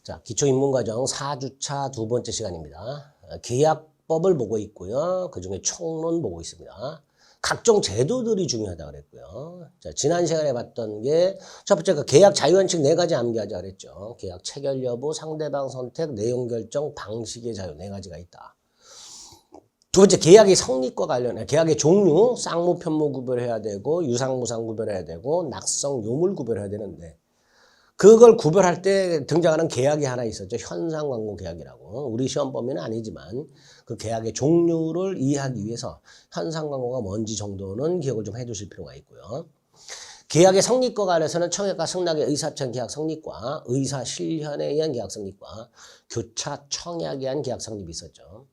자, 기초인문과정 4주차 두 번째 시간입니다. 계약법을 보고 있고요. 그 중에 총론 보고 있습니다. 각종 제도들이 중요하다고 그랬고요. 자, 지난 시간에 봤던 게 첫 번째가 계약 자유원칙 4가지 암기하자 그랬죠. 계약 체결 여부, 상대방 선택, 내용 결정, 방식의 자유 4가지가 있다. 두 번째, 계약의 성립과 관련해 계약의 종류, 쌍무, 편무 구별해야 되고 유상, 무상 구별해야 되고 낙성, 요물 구별해야 되는데 그걸 구별할 때 등장하는 계약이 하나 있었죠. 현상광고 계약이라고. 우리 시험 범위는 아니지만 그 계약의 종류를 이해하기 위해서 현상광고가 뭔지 정도는 기억을 좀 해두실 필요가 있고요. 계약의 성립과 관해서는 청약과 승낙의 의사청 계약 성립과 의사 실현에 의한 계약 성립과 교차 청약에 의한 계약 성립이 있었죠.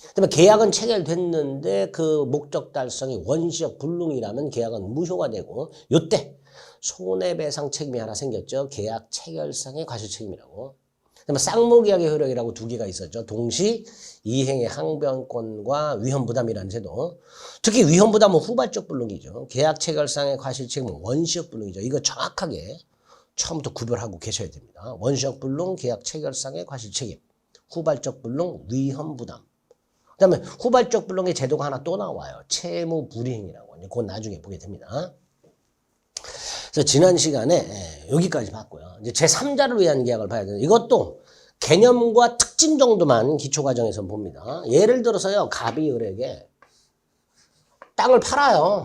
그다음에 계약은 체결됐는데 그 목적 달성이 원시적 불능이라면 계약은 무효가 되고 요때 손해배상 책임이 하나 생겼죠. 계약 체결상의 과실책임이라고. 그다음에 쌍무계약의 효력이라고 2개가 있었죠. 동시 이행의 항변권과 위험부담이라는 제도. 특히 위험부담은 후발적 불능이죠. 계약 체결상의 과실책임은 원시적 불능이죠. 이거 정확하게 처음부터 구별하고 계셔야 됩니다. 원시적 불능, 계약 체결상의 과실책임, 후발적 불능, 위험부담. 그다음에 후발적 불능의 제도가 하나 또 나와요. 채무불이행이라고. 그건 나중에 보게 됩니다. 그래서 지난 시간에 여기까지 봤고요. 이제 제3자를 위한 계약을 봐야 되는데 이것도 개념과 특징 정도만 기초과정에서 봅니다. 예를 들어서요. 갑이 을에게 땅을 팔아요.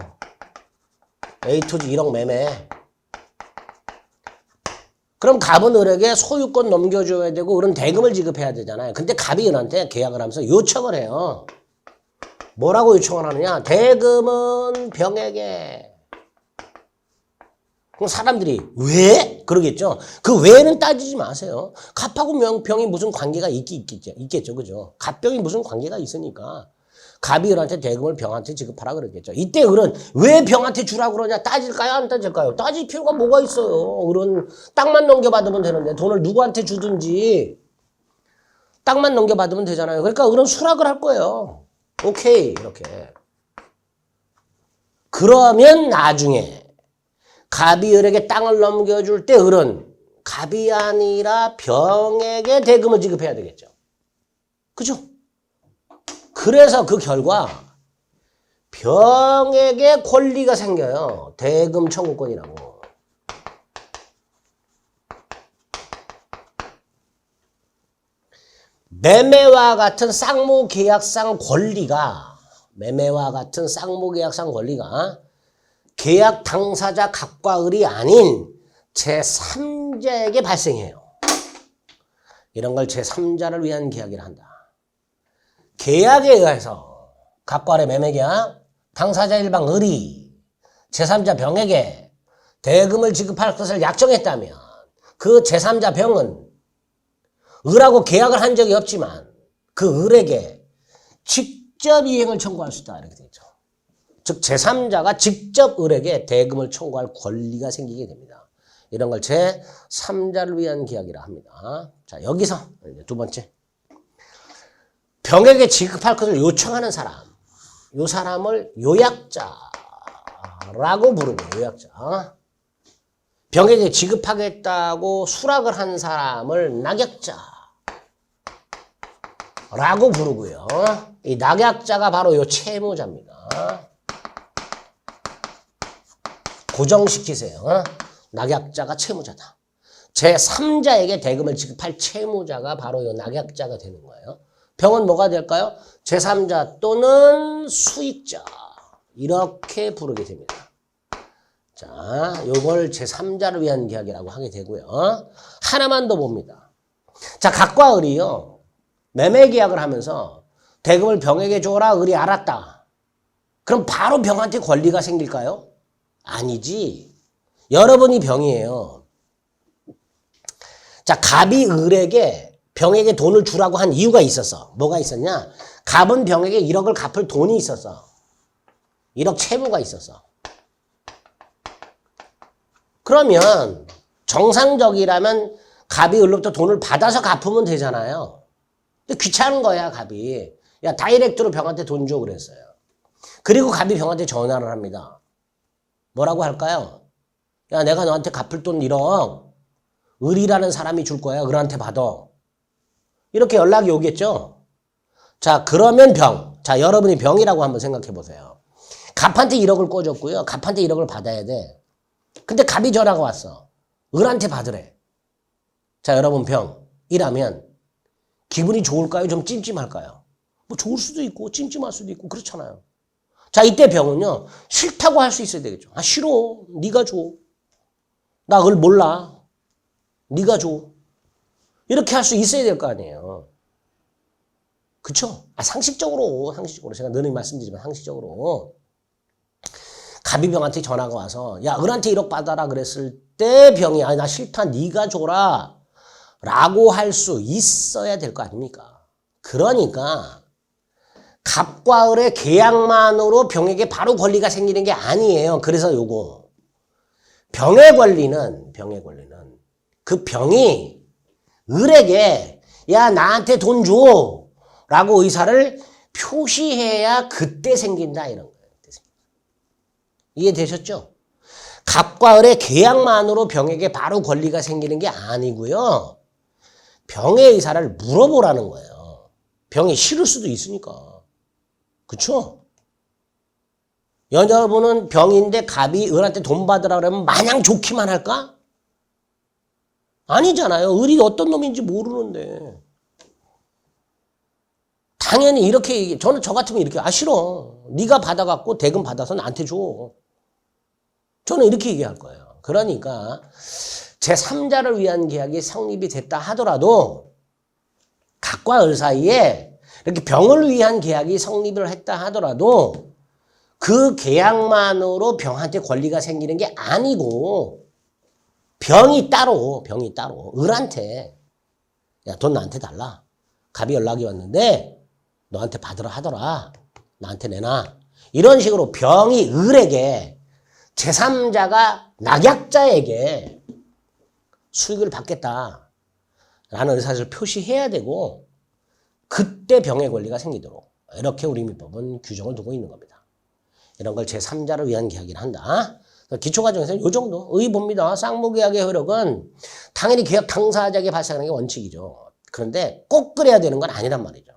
A 토지 1억 매매. 그럼 갑은 을에게 소유권 넘겨줘야 되고 을은 대금을 지급해야 되잖아요. 근데 갑이 을한테 계약을 하면서 요청을 해요. 뭐라고 요청을 하느냐. 대금은 병에게. 그럼 사람들이 왜? 그러겠죠. 그 왜는 따지지 마세요. 갑하고 병이 무슨 관계가 있겠죠. 그죠? 갑병이 무슨 관계가 있으니까 갑이 을한테 대금을 병한테 지급하라 그러겠죠. 이때 을은 왜 병한테 주라고 그러냐? 따질까요? 안 따질까요? 따질 필요가 뭐가 있어요. 을은 땅만 넘겨받으면 되는데 돈을 누구한테 주든지 땅만 넘겨받으면 되잖아요. 그러니까 을은 수락을 할 거예요. 오케이 이렇게. 그러면 나중에 갑이 을에게 땅을 넘겨줄 때 을은 갑이 아니라 병에게 대금을 지급해야 되겠죠. 그죠? 그래서 그 결과 병에게 권리가 생겨요. 대금 청구권이라고. 매매와 같은 쌍무계약상 권리가 계약 당사자 갑과 을이 아닌 제3자에게 발생해요. 이런 걸 제3자를 위한 계약이라 한다. 계약에 의해서 갑과 을의 매매계약, 당사자 일방 을이 제3자 병에게 대금을 지급할 것을 약정했다면 그 제3자 병은 을하고 계약을 한 적이 없지만 그 을에게 직접 이행을 청구할 수 있다. 이렇게 되죠. 즉 제3자가 직접 을에게 대금을 청구할 권리가 생기게 됩니다. 이런 걸 제3자를 위한 계약이라 합니다. 자, 여기서 이제 두 번째. 병에게 지급할 것을 요청하는 사람. 이 사람을 요약자라고 부르고 요약자. 병에게 지급하겠다고 수락을 한 사람을 낙약자라고 부르고요. 이 낙약자가 바로 요 채무자입니다. 고정시키세요. 낙약자가 채무자다. 제3자에게 대금을 지급할 채무자가 바로 이 낙약자가 되는 거예요. 병은 뭐가 될까요? 제3자 또는 수익자. 이렇게 부르게 됩니다. 자, 요걸 제3자를 위한 계약이라고 하게 되고요. 하나만 더 봅니다. 자, 갑과 을이요. 매매 계약을 하면서 대금을 병에게 줘라. 을이 알았다. 그럼 바로 병한테 권리가 생길까요? 아니지. 여러분이 병이에요. 자, 갑이 을에게 병에게 돈을 주라고 한 이유가 있었어. 뭐가 있었냐? 갑은 병에게 1억을 갚을 돈이 있었어. 1억 채무가 있었어. 그러면 정상적이라면 갑이 을로부터 돈을 받아서 갚으면 되잖아요. 근데 귀찮은 거야, 갑이. 야, 다이렉트로 병한테 돈 줘 그랬어요. 그리고 갑이 병한테 전화를 합니다. 뭐라고 할까요? 야, 내가 너한테 갚을 돈 1억. 을이라는 사람이 줄 거야. 을한테 받아. 이렇게 연락이 오겠죠? 자, 그러면 병. 자, 여러분이 병이라고 한번 생각해 보세요. 갑한테 1억을 꿔줬고요. 갑한테 1억을 받아야 돼. 근데 갑이 전화가 왔어. 을한테 받으래. 자, 여러분 병이라면 기분이 좋을까요? 좀 찜찜할까요? 뭐 좋을 수도 있고 찜찜할 수도 있고 그렇잖아요. 자, 이때 병은요. 싫다고 할 수 있어야 되겠죠. 아, 싫어. 네가 줘. 나 을 몰라. 네가 줘. 이렇게 할 수 있어야 될 거 아니에요. 그쵸? 아, 상식적으로 제가 늘 말씀드리지만 상식적으로 갑이 병한테 전화가 와서 야, 을한테 1억 받아라 그랬을 때 병이 아, 나 싫다. 네가 줘라. 라고 할 수 있어야 될 거 아닙니까? 그러니까 갑과 을의 계약만으로 병에게 바로 권리가 생기는 게 아니에요. 그래서 요거 병의 권리는 그 병이 을에게 야, 나한테 돈 줘 라고 의사를 표시해야 그때 생긴다 이런 거예요. 이해되셨죠? 갑과 을의 계약만으로 병에게 바로 권리가 생기는 게 아니고요. 병의 의사를 물어보라는 거예요. 병이 싫을 수도 있으니까. 그쵸? 여자분은 병인데 갑이 을한테 돈 받으라 그러면 마냥 좋기만 할까? 아니잖아요. 을이 어떤 놈인지 모르는데. 당연히 이렇게 얘기해. 저는 저 같으면 이렇게 아 싫어. 네가 받아갖고 대금 받아서 나한테 줘. 저는 이렇게 얘기할 거예요. 그러니까 제3자를 위한 계약이 성립이 됐다 하더라도 갑과 을 사이에 이렇게 병을 위한 계약이 성립을 했다 하더라도 그 계약만으로 병한테 권리가 생기는 게 아니고 병이 따로 을한테 야, 돈 나한테 달라. 갑이 연락이 왔는데 너한테 받으라 하더라. 나한테 내놔. 이런 식으로 병이 을에게 제3자가 낙약자에게 수익을 받겠다라는 의사를 표시해야 되고 그때 병의 권리가 생기도록 이렇게 우리 민법은 규정을 두고 있는 겁니다. 이런 걸 제3자를 위한 계약이라 한다. 기초과정에서는 이 정도 의봅니다. 쌍무계약의 효력은 당연히 계약 당사자에게 발생하는 게 원칙이죠. 그런데 꼭 그래야 되는 건 아니란 말이죠.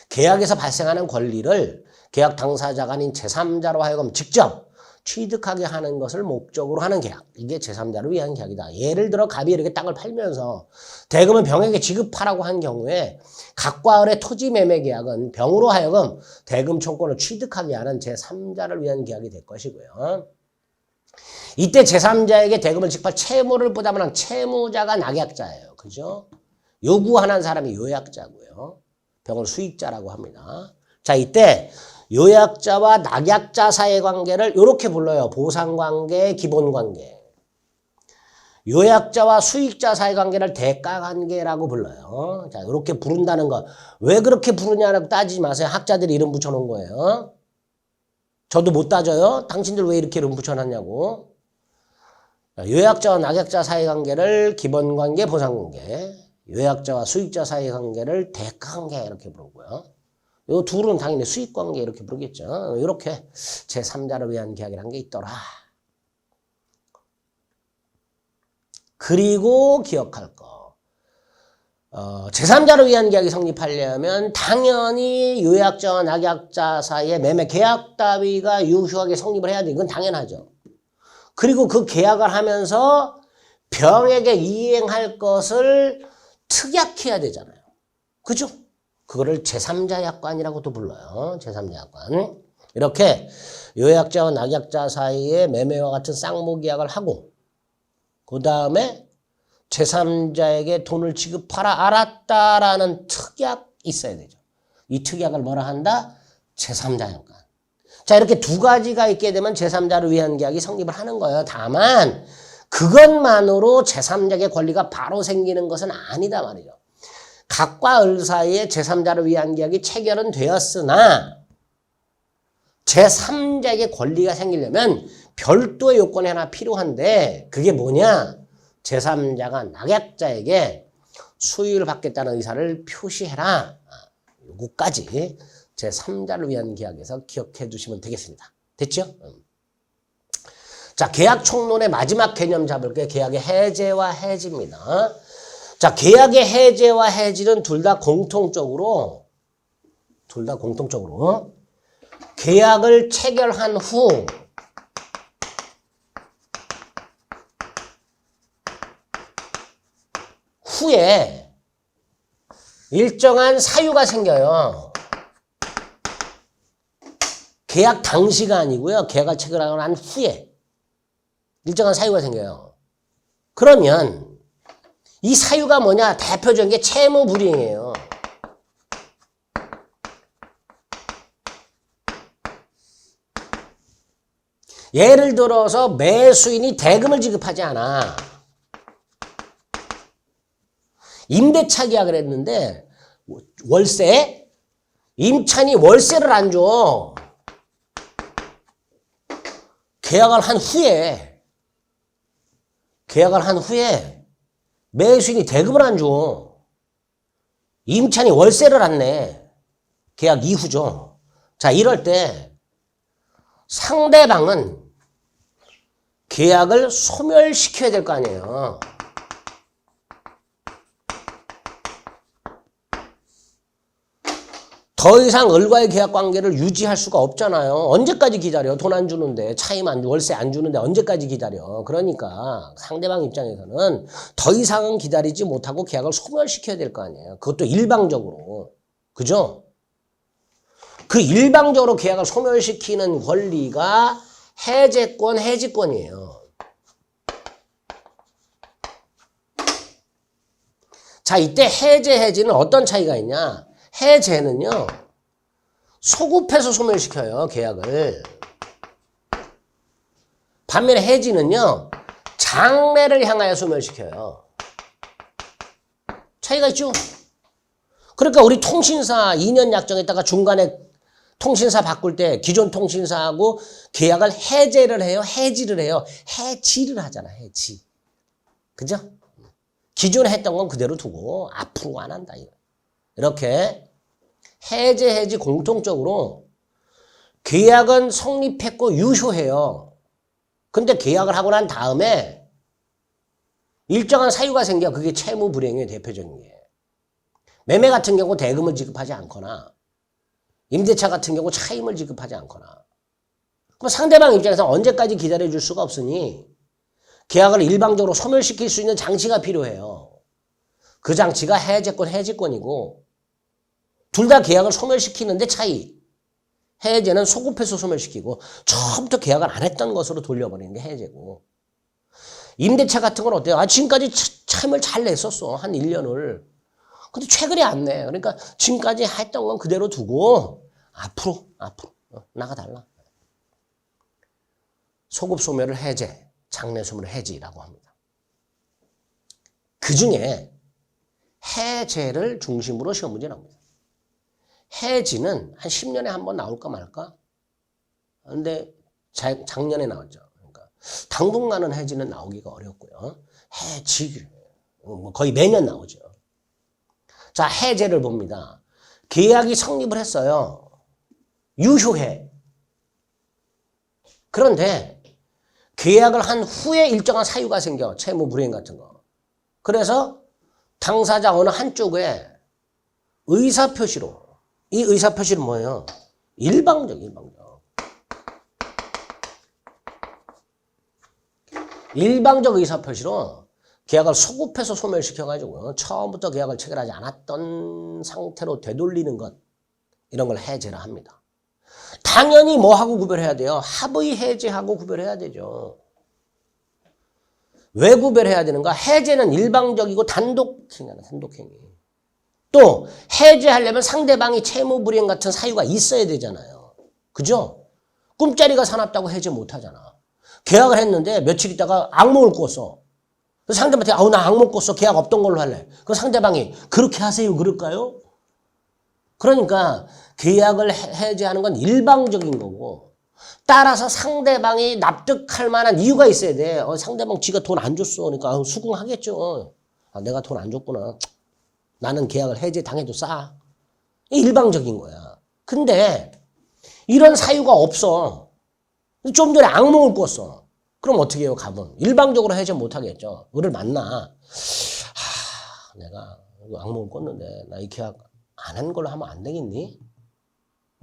계약에서 발생하는 권리를 계약 당사자가 아닌 제3자로 하여금 직접 취득하게 하는 것을 목적으로 하는 계약. 이게 제3자를 위한 계약이다. 예를 들어 갑이 이렇게 땅을 팔면서 대금을 병에게 지급하라고 한 경우에 갑과 을의 토지 매매 계약은 병으로 하여금 대금 청권을 취득하게 하는 제3자를 위한 계약이 될 것이고요. 이때 제3자에게 대금을 지급할 채무를 부담하는 채무자가 낙약자예요. 그죠? 요구하는 사람이 요약자고요. 병을 수익자라고 합니다. 자, 이때 요약자와 낙약자 사이의 관계를 이렇게 불러요. 보상관계, 기본관계. 요약자와 수익자 사이의 관계를 대가관계라고 불러요. 자, 이렇게 부른다는 거. 왜 그렇게 부르냐라고 따지지 마세요. 학자들이 이름 붙여놓은 거예요. 저도 못 따져요. 당신들 왜 이렇게 이름 붙여놨냐고. 요약자와 낙약자 사이의 관계를 기본관계, 보상관계. 요약자와 수익자 사이의 관계를 대가관계 이렇게 부르고요. 이 둘은 당연히 수익관계 이렇게 부르겠죠. 이렇게 제3자를 위한 계약이라는 게 있더라. 그리고 기억할 거. 제3자를 위한 계약이 성립하려면 당연히 요약자와 낙약자 사이의 매매 계약 따위가 유효하게 성립을 해야 돼. 이건 당연하죠. 그리고 그 계약을 하면서 병에게 이행할 것을 특약해야 되잖아요. 그죠? 그거를 제3자 약관이라고도 불러요. 제3자 약관. 이렇게 요약자와 낙약자 사이에 매매와 같은 쌍무계약을 하고 그 다음에 제3자에게 돈을 지급하라 알았다라는 특약이 있어야 되죠. 이 특약을 뭐라 한다? 제3자 약관. 자, 이렇게 두 가지가 있게 되면 제3자를 위한 계약이 성립을 하는 거예요. 다만 그것만으로 제3자의 권리가 바로 생기는 것은 아니다 말이죠. 갑과 을 사이에 제3자를 위한 계약이 체결은 되었으나 제3자에게 권리가 생기려면 별도의 요건이 하나 필요한데 그게 뭐냐? 제3자가 낙약자에게 수익을 받겠다는 의사를 표시해라. 요거까지 제3자를 위한 계약에서 기억해 두시면 되겠습니다. 됐죠? 자, 계약 총론의 마지막 개념 잡을게. 계약의 해제와 해지입니다. 자, 계약의 해제와 해지는 둘 다 공통적으로 계약을 체결한 후에 일정한 사유가 생겨요. 계약 당시가 아니고요. 계약을 체결하고 난 후에 일정한 사유가 생겨요. 그러면 이 사유가 뭐냐? 대표적인 게 채무 불이행이에요. 예를 들어서 매수인이 대금을 지급하지 않아. 임대차 계약을 했는데 월세? 임차인이 월세를 안 줘. 계약을 한 후에 매수인이 대금을 안 줘. 임차인이 월세를 안 내. 계약 이후죠. 자, 이럴 때 상대방은 계약을 소멸시켜야 될 거 아니에요. 더 이상 을과의 계약 관계를 유지할 수가 없잖아요. 언제까지 기다려? 돈 안 주는데, 월세 안 주는데 언제까지 기다려? 그러니까 상대방 입장에서는 더 이상은 기다리지 못하고 계약을 소멸시켜야 될 거 아니에요. 그것도 일방적으로. 그죠? 그 일방적으로 계약을 소멸시키는 권리가 해제권, 해지권이에요. 자, 이때 해지는 어떤 차이가 있냐? 해제는요, 소급해서 소멸시켜요, 계약을. 반면에 해지는요, 장래를 향하여 소멸시켜요. 차이가 있죠? 그러니까 우리 통신사 2년 약정했다가 중간에 통신사 바꿀 때 기존 통신사하고 계약을 해제를 해요, 해지를 해요. 해지를 하잖아, 해지. 그죠? 기존에 했던 건 그대로 두고 앞으로 안 한다. 이렇게 해제, 해지 공통적으로 계약은 성립했고 유효해요. 근데 계약을 하고 난 다음에 일정한 사유가 생겨. 그게 채무 불이행의 대표적인 게. 매매 같은 경우 대금을 지급하지 않거나 임대차 같은 경우 차임을 지급하지 않거나. 그럼 상대방 입장에서 언제까지 기다려줄 수가 없으니 계약을 일방적으로 소멸시킬 수 있는 장치가 필요해요. 그 장치가 해제권, 해지권이고 둘 다 계약을 소멸시키는데 차이. 해제는 소급해서 소멸시키고 처음부터 계약을 안 했던 것으로 돌려버리는 게 해제고. 임대차 같은 건 어때요? 지금까지 차임을 잘 냈었어. 한 1년을. 근데 최근에 안 내. 그러니까 지금까지 했던 건 그대로 두고 앞으로 나가달라. 소급 소멸을 해제, 장래 소멸을 해지라고 합니다. 그 중에 해제를 중심으로 시험 문제 나옵니다. 해지는 한 10년에 한 번 나올까 말까? 근데 작년에 나왔죠. 그러니까 당분간은 해지는 나오기가 어렵고요. 해지 거의 매년 나오죠. 자, 해제를 봅니다. 계약이 성립을 했어요. 유효해. 그런데 계약을 한 후에 일정한 사유가 생겨. 채무 불이행 같은 거. 그래서 당사자 어느 한쪽에 의사표시로, 이 의사표시는 뭐예요? 일방적. 일방적 의사표시로 계약을 소급해서 소멸시켜가지고 처음부터 계약을 체결하지 않았던 상태로 되돌리는 것, 이런 걸 해제라 합니다. 당연히 뭐하고 구별해야 돼요? 합의 해제하고 구별해야 되죠. 왜 구별해야 되는가? 해제는 일방적이고 단독행위잖아, 단독행위. 또 해제하려면 상대방이 채무불이행 같은 사유가 있어야 되잖아요. 그죠? 꿈자리가 사납다고 해제 못하잖아. 계약을 했는데 며칠 있다가 악몽을 꿨어. 상대방한테 나 악몽 꿨어. 계약 없던 걸로 할래. 그 상대방이 그렇게 하세요. 그럴까요? 그러니까 계약을 해제하는 건 일방적인 거고, 따라서 상대방이 납득할 만한 이유가 있어야 돼. 상대방 지가 돈 안 줬어. 그러니까 수긍하겠죠. 내가 돈 안 줬구나. 나는 계약을 해제 당해도 싸. 일방적인 거야. 근데 이런 사유가 없어. 좀 전에 악몽을 꿨어. 그럼 어떻게 해요, 갑은? 일방적으로 해제 못 하겠죠. 을을 만나. 내가 악몽을 꿨는데 나 이 계약 안 한 걸로 하면 안 되겠니?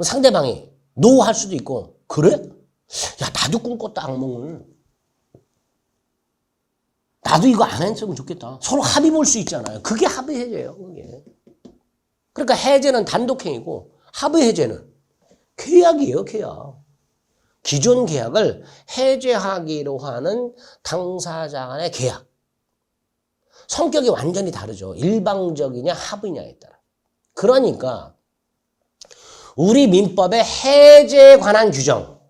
상대방이 노 할 수도 있고, 그래? 야, 나도 꿈꿨다, 악몽을. 나도 이거 안 했으면 좋겠다. 서로 합의 볼 수 있잖아요. 그게 합의 해제예요, 그게. 그러니까 해제는 단독행위고 합의 해제는 계약이에요, 계약. 기존 계약을 해제하기로 하는 당사자 간의 계약. 성격이 완전히 다르죠. 일방적이냐 합의냐에 따라. 그러니까 우리 민법의 해제에 관한 규정,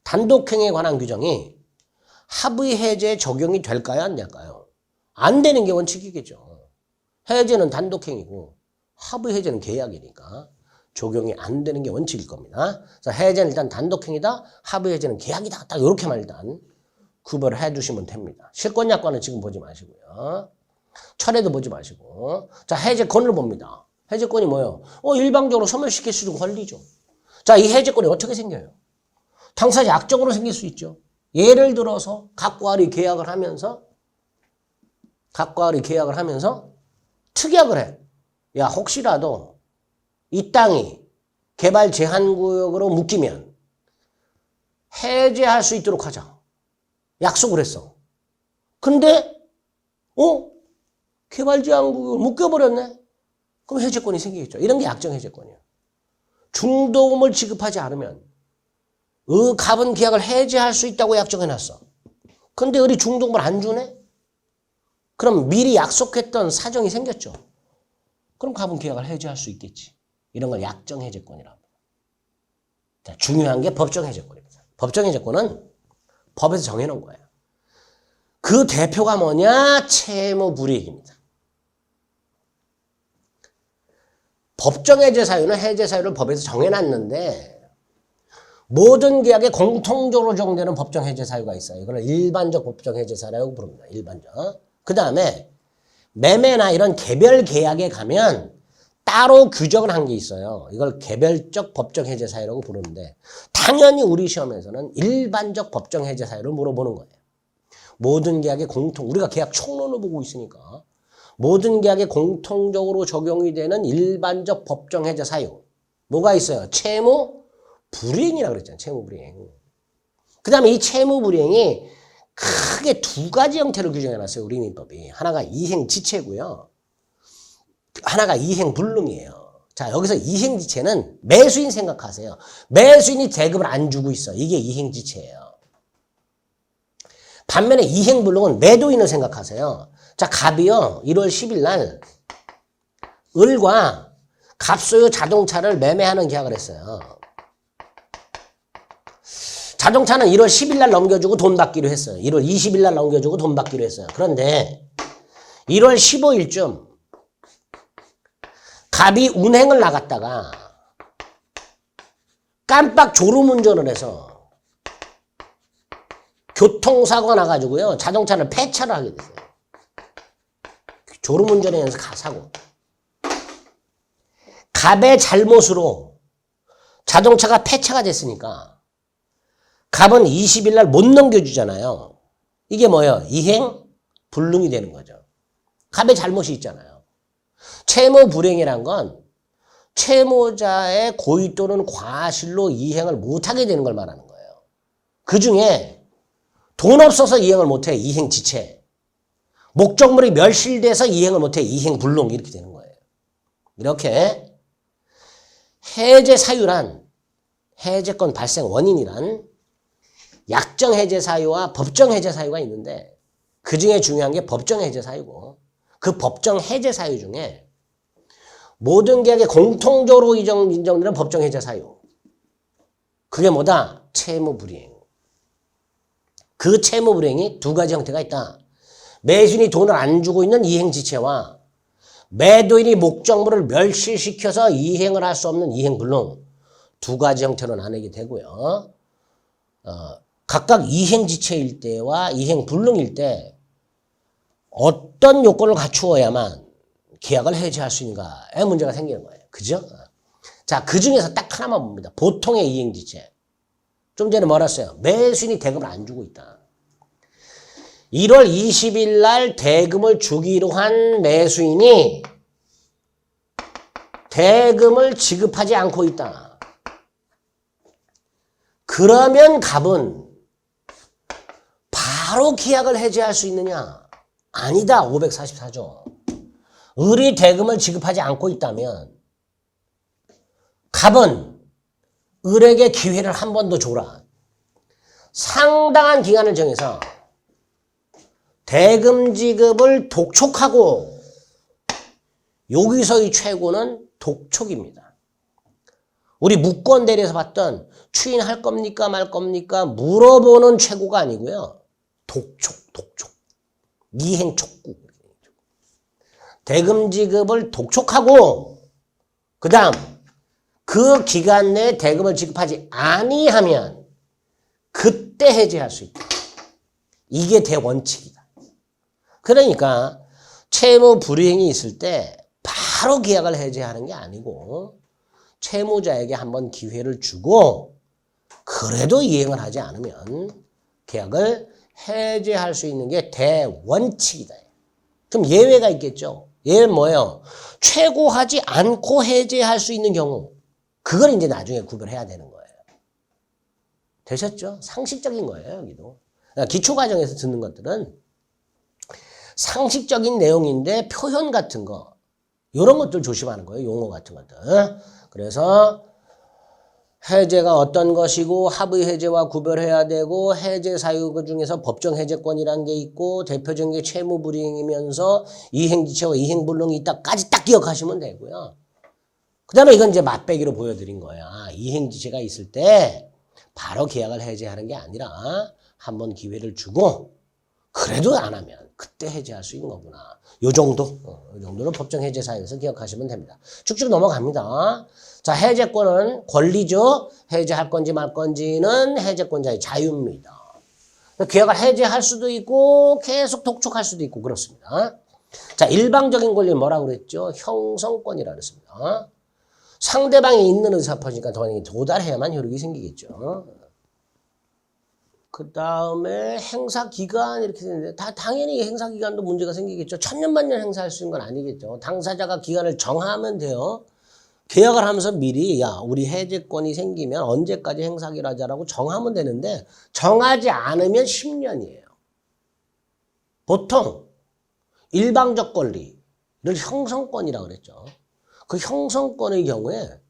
단독행위에 관한 규정이 합의 해제에 적용이 될까요, 안 될까요? 안 되는 게 원칙이겠죠. 해제는 단독행위고 합의 해제는 계약이니까 적용이 안 되는 게 원칙일 겁니다. 그래서 해제는 일단 단독행위다, 합의 해제는 계약이다. 딱 이렇게만 일단 구별을 해두시면 됩니다. 실권약관은 지금 보지 마시고요. 철회도 보지 마시고. 자, 해제권을 봅니다. 해제권이 뭐예요? 일방적으로 소멸시킬 수 있는 권리죠. 자, 이 해제권이 어떻게 생겨요? 당사자 약정으로 생길 수 있죠. 예를 들어서 각과 을이 계약을 하면서 특약을 해. 야, 혹시라도 이 땅이 개발 제한구역으로 묶이면 해제할 수 있도록 하자. 약속을 했어. 근데 개발 제한구역을 묶여버렸네. 그럼 해제권이 생기겠죠. 이런 게 약정 해제권이에요. 중도금을 지급하지 않으면 갑은 계약을 해제할 수 있다고 약정해놨어. 근데 을이 중도금을 안 주네? 그럼 미리 약속했던 사정이 생겼죠. 그럼 갑은 계약을 해제할 수 있겠지. 이런 걸 약정 해제권이라고 합니다. 자, 중요한 게 법정 해제권입니다. 법정 해제권은 법에서 정해놓은 거예요. 그 대표가 뭐냐? 채무불이익입니다. 법정 해제 사유는 해제 사유를 법에서 정해놨는데 모든 계약에 공통적으로 적용되는 법정 해제 사유가 있어요. 이걸 일반적 법정 해제 사유라고 부릅니다. 일반적. 그 다음에 매매나 이런 개별 계약에 가면 따로 규정을 한 게 있어요. 이걸 개별적 법정 해제 사유라고 부르는데 당연히 우리 시험에서는 일반적 법정 해제 사유를 물어보는 거예요. 모든 계약에 우리가 계약 총론을 보고 있으니까 모든 계약에 공통적으로 적용이 되는 일반적 법정 해제 사유. 뭐가 있어요? 채무 불이행이라고 그랬잖아요. 채무 불이행. 그 다음에 이 채무 불이행이 크게 두 가지 형태로 규정해놨어요. 우리 민법이. 하나가 이행지체고요. 하나가 이행불능이에요. 자, 여기서 이행지체는 매수인 생각하세요. 매수인이 대금을 안 주고 있어. 이게 이행지체예요. 반면에 이행불능은 매도인을 생각하세요. 자, 갑이요. 1월 10일 날 을과 갑소유 자동차를 매매하는 계약을 했어요. 자동차는 1월 10일 날 넘겨주고 돈 받기로 했어요. 1월 20일 날 넘겨주고 돈 받기로 했어요. 그런데 1월 15일쯤 갑이 운행을 나갔다가 깜빡 졸음운전을 해서 교통사고가 나가지고요. 자동차를 폐차를 하게 됐어요. 졸음운전에 의해서 사고. 갑의 잘못으로 자동차가 폐차가 됐으니까 갑은 20일 날 못 넘겨주잖아요. 이게 뭐예요? 이행 불능이 되는 거죠. 갑의 잘못이 있잖아요. 채무 불이행이란 건 채무자의 고의 또는 과실로 이행을 못하게 되는 걸 말하는 거예요. 그 중에 돈 없어서 이행을 못해. 이행지체. 목적물이 멸실돼서 이행을 못해. 이행불능. 이렇게 되는 거예요. 이렇게 해제 사유란 해제권 발생 원인이란 약정 해제 사유와 법정 해제 사유가 있는데 그 중에 중요한 게 법정 해제 사유고 그 법정 해제 사유 중에 모든 계약에 공통적으로 인정되는 법정 해제 사유. 그게 뭐다? 채무불이행. 그 채무불이행이 두 가지 형태가 있다. 매수인이 돈을 안 주고 있는 이행지체와 매도인이 목적물을 멸실시켜서 이행을 할 수 없는 이행불능. 두 가지 형태로 나누게 되고요. 각각 이행지체일 때와 이행불능일 때 어떤 요건을 갖추어야만 계약을 해지할 수 있는가에 문제가 생기는 거예요. 그죠? 자, 그 중에서 딱 하나만 봅니다. 보통의 이행지체. 좀 전에 뭐라 했어요? 매수인이 대금을 안 주고 있다. 1월 20일 날 대금을 주기로 한 매수인이 대금을 지급하지 않고 있다. 그러면 갑은 바로 계약을 해지할 수 있느냐? 아니다. 544조. 을이 대금을 지급하지 않고 있다면 갑은 을에게 기회를 한 번 더 줘라. 상당한 기간을 정해서 대금 지급을 독촉하고, 여기서의 최고는 독촉입니다. 우리 무권 대리에서 봤던 추인할 겁니까 말 겁니까 물어보는 최고가 아니고요. 독촉. 이행 촉구. 대금 지급을 독촉하고 그 다음 그 기간 내에 대금을 지급하지 아니하면 그때 해지할 수 있다. 이게 대원칙이다. 그러니까 채무 불이행이 있을 때 바로 계약을 해지하는 게 아니고 채무자에게 한번 기회를 주고 그래도 이행을 하지 않으면 계약을 해지할 수 있는 게 대원칙이다. 그럼 예외가 있겠죠. 예외는 뭐예요? 최고하지 않고 해지할 수 있는 경우. 그걸 이제 나중에 구별해야 되는 거예요. 되셨죠? 상식적인 거예요, 여기도. 그러니까 기초과정에서 듣는 것들은 상식적인 내용인데 표현 같은 거, 이런 것들 조심하는 거예요. 용어 같은 것들. 그래서 해제가 어떤 것이고 합의 해제와 구별해야 되고 해제 사유 그 중에서 법정 해제권이라는 게 있고 대표적인 게 채무 불이행이면서 이행지체와 이행불능이 있다까지 딱 기억하시면 되고요. 그 다음에 이건 이제 맛배기로 보여드린 거야. 이행지체가 있을 때 바로 계약을 해제하는 게 아니라 한번 기회를 주고 그래도 안 하면 그때 해제할 수 있는 거구나. 요 정도. 요 정도는 법정 해제 사유에서 기억하시면 됩니다. 쭉쭉 넘어갑니다. 자, 해제권은 권리죠. 해제할 건지 말 건지는 해제권자의 자유입니다. 계약을 해제할 수도 있고 계속 독촉할 수도 있고 그렇습니다. 자, 일방적인 권리는 뭐라고 그랬죠? 형성권이라고 그랬습니다. 상대방이 있는 의사표시니까 도달해야만 효력이 생기겠죠. 그 다음에 행사기간 이렇게 되는데 당연히 행사기간도 문제가 생기겠죠. 천년만년 행사할 수 있는 건 아니겠죠. 당사자가 기간을 정하면 돼요. 계약을 하면서 미리 우리 해제권이 생기면 언제까지 행사기를 하자라고 정하면 되는데 정하지 않으면 10년이에요. 보통 일방적 권리를 형성권이라고 그랬죠. 그 형성권의 경우에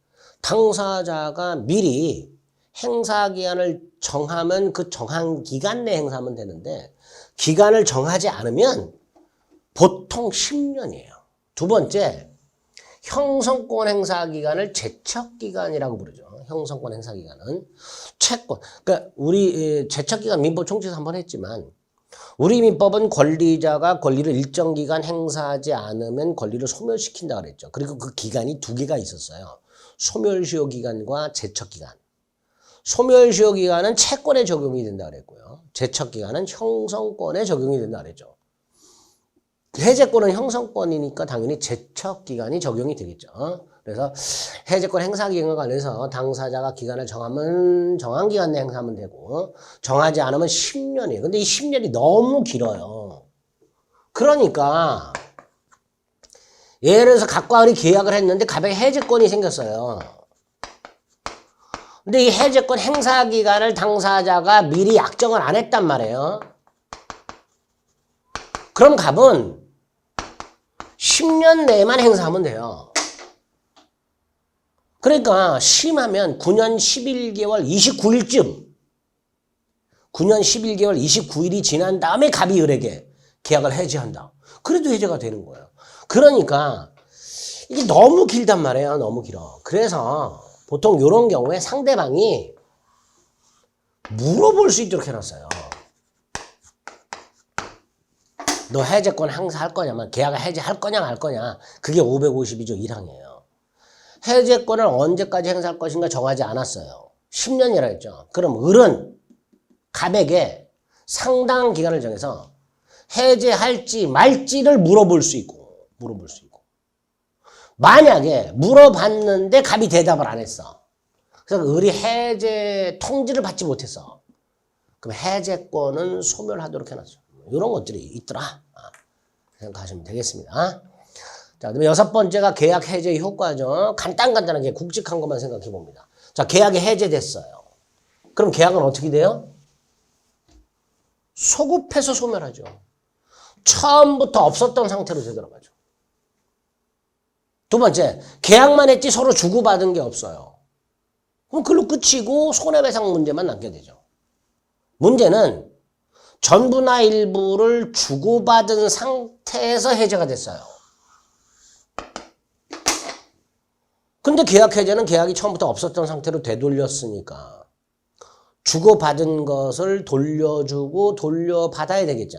당사자가 미리 행사기한을 정하면 그 정한 기간 내에 행사하면 되는데 기간을 정하지 않으면 보통 10년이에요. 두 번째, 형성권 행사기간을 제척기간이라고 부르죠. 형성권 행사기간은 채권. 그러니까 우리 제척기간 민법 총칙에서 한번 했지만 우리 민법은 권리자가 권리를 일정 기간 행사하지 않으면 권리를 소멸시킨다 그랬죠. 그리고 그 기간이 두 개가 있었어요. 소멸시효 기간과 제척 기간. 소멸시효 기간은 채권에 적용이 된다 그랬고요. 제척 기간은 형성권에 적용이 된다 그랬죠. 해제권은 형성권이니까 당연히 제척 기간이 적용이 되겠죠. 그래서 해제권 행사 기간과 관련해서 당사자가 기간을 정하면 정한 기간 내에 행사하면 되고 정하지 않으면 10년이에요. 근데 이 10년이 너무 길어요. 그러니까 예를 들어서 갑과 을이 계약을 했는데 갑에게 해제권이 생겼어요. 근데 이 해제권 행사 기간을 당사자가 미리 약정을 안 했단 말이에요. 그럼 갑은 10년 내에만 행사하면 돼요. 그러니까 심하면 9년 11개월 29일쯤 9년 11개월 29일이 지난 다음에 갑이 을에게 계약을 해지한다. 그래도 해제가 되는 거예요. 그러니까 이게 너무 길단 말이에요. 너무 길어. 그래서 보통 이런 경우에 상대방이 물어볼 수 있도록 해놨어요. 너 해제권 행사할 거냐면 계약을 해지할 거냐 말 거냐. 그게 552조 1항이에요. 해제권을 언제까지 행사할 것인가 정하지 않았어요. 10년이라 했죠. 그럼 을은 갑에게 상당한 기간을 정해서 해제할지 말지를 물어볼 수 있고 만약에 물어봤는데 갑이 대답을 안 했어. 그래서 을이 해제 통지를 받지 못했어. 그럼 해제권은 소멸하도록 해놨어. 이런 것들이 있더라. 생각하시면 되겠습니다. 자, 그다음에 6번째가 계약 해제의 효과죠. 간단하게 굵직한 것만 생각해 봅니다. 자, 계약이 해제됐어요. 그럼 계약은 어떻게 돼요? 소급해서 소멸하죠. 처음부터 없었던 상태로 되돌아가죠. 두 번째, 계약만 했지 서로 주고받은 게 없어요. 그럼 그걸로 끝이고 손해배상 문제만 남게 되죠. 문제는 전부나 일부를 주고받은 상태에서 해제가 됐어요. 근데 계약 해제는 계약이 처음부터 없었던 상태로 되돌렸으니까 주고받은 것을 돌려주고 돌려받아야 되겠죠.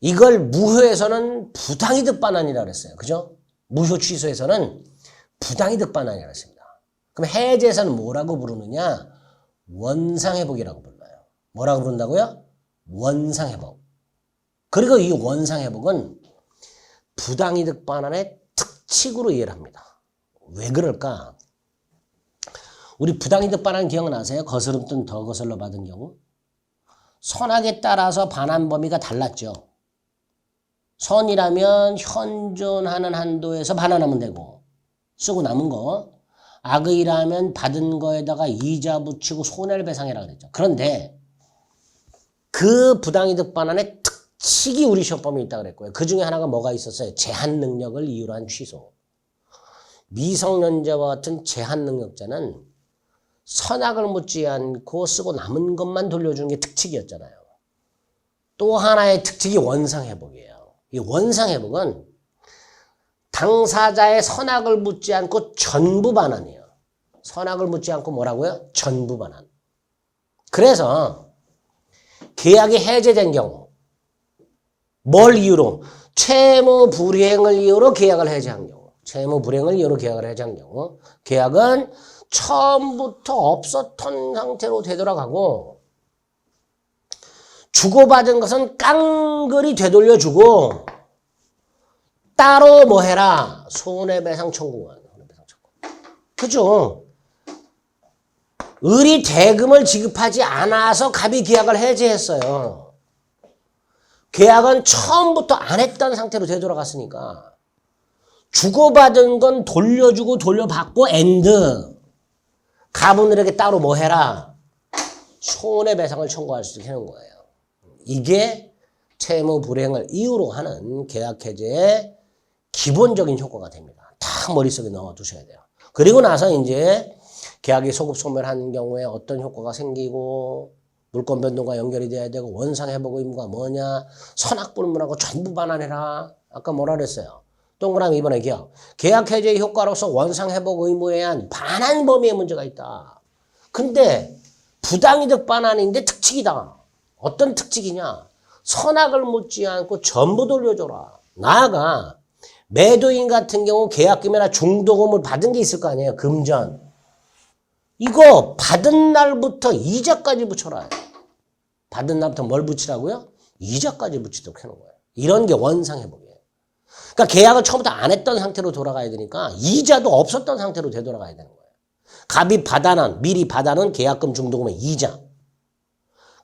이걸 무효에서는 부당이득 반환이라고 했어요. 그죠? 무효 취소에서는 부당이득 반환이라고 했습니다. 그럼 해제에서는 뭐라고 부르느냐? 원상회복이라고 불러요. 뭐라고 부른다고요? 원상회복. 그리고 이 원상회복은 부당이득 반환의 특칙으로 이해를 합니다. 왜 그럴까? 우리 부당이득 반환 기억나세요? 거스름돈 더 거슬러 받은 경우. 선악에 따라서 반환 범위가 달랐죠. 선이라면 현존하는 한도에서 반환하면 되고 쓰고 남은 거. 악의라면 받은 거에다가 이자 붙이고 손해를 배상해라 그랬죠. 그런데 그 부당이득 반환의 특칙이 우리 시험범위에 있다고 그랬고요. 그 중에 하나가 뭐가 있었어요? 제한 능력을 이유로 한 취소. 미성년자와 같은 제한 능력자는 선악을 묻지 않고 쓰고 남은 것만 돌려주는 게 특칙이었잖아요. 또 하나의 특칙이 원상회복이에요. 이 원상회복은 당사자의 선악을 묻지 않고 전부 반환이에요. 선악을 묻지 않고 뭐라고요? 전부 반환. 그래서 계약이 해제된 경우 뭘 이유로? 채무 불이행을 이유로 계약을 해제한 경우, 채무 불이행을 이유로 계약을 해제한 경우 계약은 처음부터 없었던 상태로 되돌아가고 주고받은 것은 깡그리 되돌려주고 따로 뭐 해라? 손해배상 청구원. 그죠? 을이 대금을 지급하지 않아서 갑이 계약을 해제했어요. 계약은 처음부터 안 했던 상태로 되돌아갔으니까 주고받은 건 돌려주고 돌려받고 엔드. 갑은 을에게 따로 뭐 해라? 손해배상을 청구할 수 있게 하는 거예요. 이게 채무 불이행을 이유로 하는 계약 해제의 기본적인 효과가 됩니다. 다 머릿속에 넣어두셔야 돼요. 그리고 나서 이제 계약이 소급 소멸하는 경우에 어떤 효과가 생기고 물권 변동과 연결이 돼야 되고 원상회복 의무가 뭐냐, 선악불문하고 전부 반환해라. 아까 뭐라 그랬어요? 동그라미 2번의 기억. 계약 해제의 효과로서 원상회복 의무에 의한 반환 범위에 문제가 있다. 근데 부당이득 반환인데 특칙이다. 어떤 특칙이냐? 선악을 묻지 않고 전부 돌려줘라. 나아가 매도인 같은 경우 계약금이나 중도금을 받은 게 있을 거 아니에요. 금전. 이거 받은 날부터 이자까지 붙여라. 받은 날부터 뭘 붙이라고요? 이자까지 붙이도록 해놓은 거예요. 이런 게 원상회복이에요. 그러니까 계약을 처음부터 안 했던 상태로 돌아가야 되니까 이자도 없었던 상태로 되돌아가야 되는 거예요. 갑이 미리 받아놓은 계약금 중도금의 이자.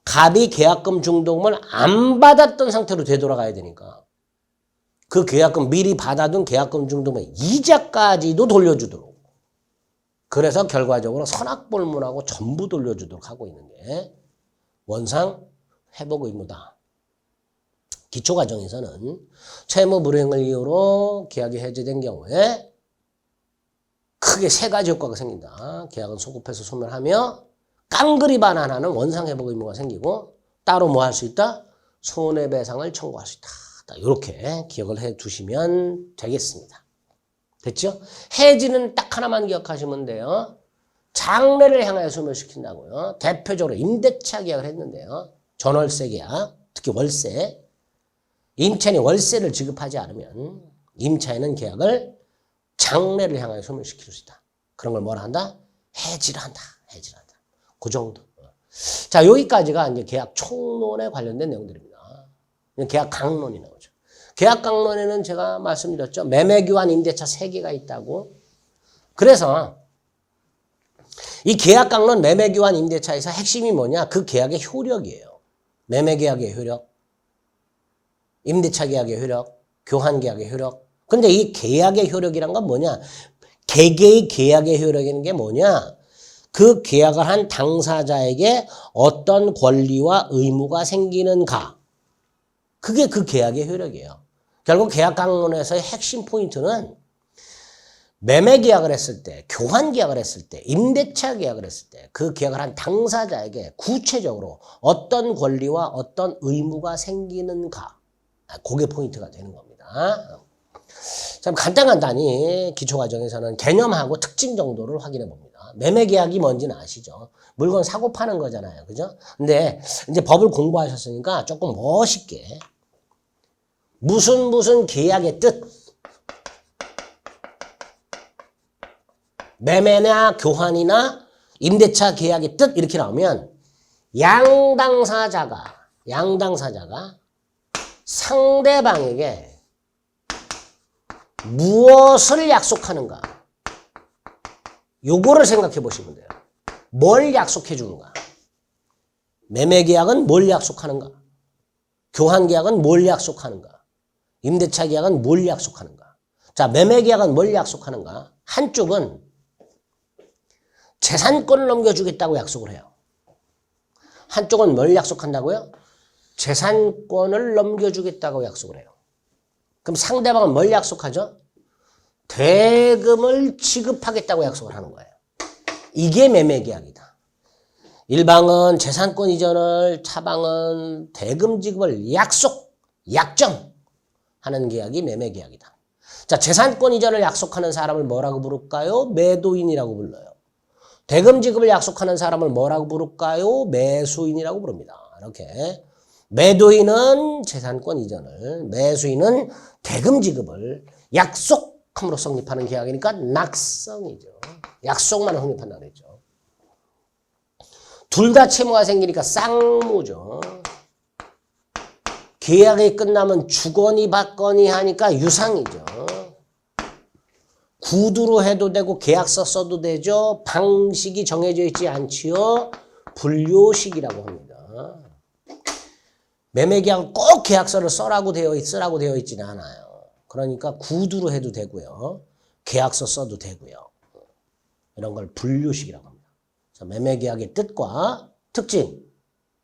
갑이 계약금 중도금을 안 받았던 상태로 되돌아가야 되니까 그 계약금 미리 받아둔 계약금 중도금의 이자까지도 돌려주도록. 그래서 결과적으로 선악불문하고 전부 돌려주도록 하고 있는 게 원상 회복 의무다. 기초과정에서는 채무 불이행을 이유로 계약이 해제된 경우에 크게 3가지 효과가 생긴다. 계약은 소급해서 소멸하며 깡그리 반환하는 원상회복 의무가 생기고 따로 뭐 할 수 있다? 손해배상을 청구할 수 있다. 이렇게 기억을 해 두시면 되겠습니다. 됐죠? 해지는 딱 하나만 기억하시면 돼요. 장래를 향하여 소멸시킨다고요. 대표적으로 임대차 계약을 했는데요. 전월세 계약, 특히 월세. 임차인이 월세를 지급하지 않으면 임차인은 계약을 장래를 향하여 소멸시킬 수 있다. 그런 걸 뭐라 한다? 해지를 한다. 해지를 한다. 그 정도. 자, 여기까지가 이제 계약 총론에 관련된 내용들입니다. 계약 강론이 나오죠. 계약 강론에는 제가 말씀드렸죠. 매매교환 임대차 3개가 있다고. 그래서 이 계약 강론 매매교환 임대차에서 핵심이 뭐냐? 그 계약의 효력이에요. 매매계약의 효력. 임대차 계약의 효력, 교환 계약의 효력. 근데 이 계약의 효력이란 건 뭐냐? 개개의 계약의 효력이라는 게 뭐냐? 그 계약을 한 당사자에게 어떤 권리와 의무가 생기는가. 그게 그 계약의 효력이에요. 결국 계약 강론에서의 핵심 포인트는 매매 계약을 했을 때, 교환 계약을 했을 때, 임대차 계약을 했을 때 그 계약을 한 당사자에게 구체적으로 어떤 권리와 어떤 의무가 생기는가. 그게 포인트가 되는 겁니다. 참 간단히 기초과정에서는 개념하고 특징 정도를 확인해 봅니다. 매매 계약이 뭔지는 아시죠? 물건 사고 파는 거잖아요. 그죠? 근데 이제 법을 공부하셨으니까 조금 멋있게 무슨 계약의 뜻, 매매나 교환이나 임대차 계약의 뜻 이렇게 나오면 양당사자가 상대방에게 무엇을 약속하는가? 요거를 생각해 보시면 돼요. 뭘 약속해 주는가? 매매 계약은 뭘 약속하는가? 교환 계약은 뭘 약속하는가? 임대차 계약은 뭘 약속하는가? 자, 매매 계약은 뭘 약속하는가? 한쪽은 재산권을 넘겨주겠다고 약속을 해요. 한쪽은 뭘 약속한다고요? 재산권을 넘겨주겠다고 약속을 해요. 그럼 상대방은 뭘 약속하죠? 대금을 지급하겠다고 약속을 하는 거예요. 이게 매매계약이다. 일방은 재산권 이전을, 차방은 대금 지급을 약정하는 계약이 매매계약이다. 자, 재산권 이전을 약속하는 사람을 뭐라고 부를까요? 매도인이라고 불러요. 대금 지급을 약속하는 사람을 뭐라고 부를까요? 매수인이라고 부릅니다. 이렇게 매도인은 재산권 이전을, 매수인은 대금 지급을 약속함으로 성립하는 계약이니까 낙성이죠. 약속만 성립한다고 그랬죠. 둘 다 채무가 생기니까 쌍무죠. 계약이 끝나면 주거니 받거니 하니까 유상이죠. 구두로 해도 되고 계약서 써도 되죠. 방식이 정해져 있지 않지요. 분료식이라고 합니다. 매매계약은 꼭 계약서를 쓰라고 되어 있지는 않아요. 그러니까 구두로 해도 되고요. 계약서 써도 되고요. 이런 걸 분료식이라고 합니다. 매매계약의 뜻과 특징,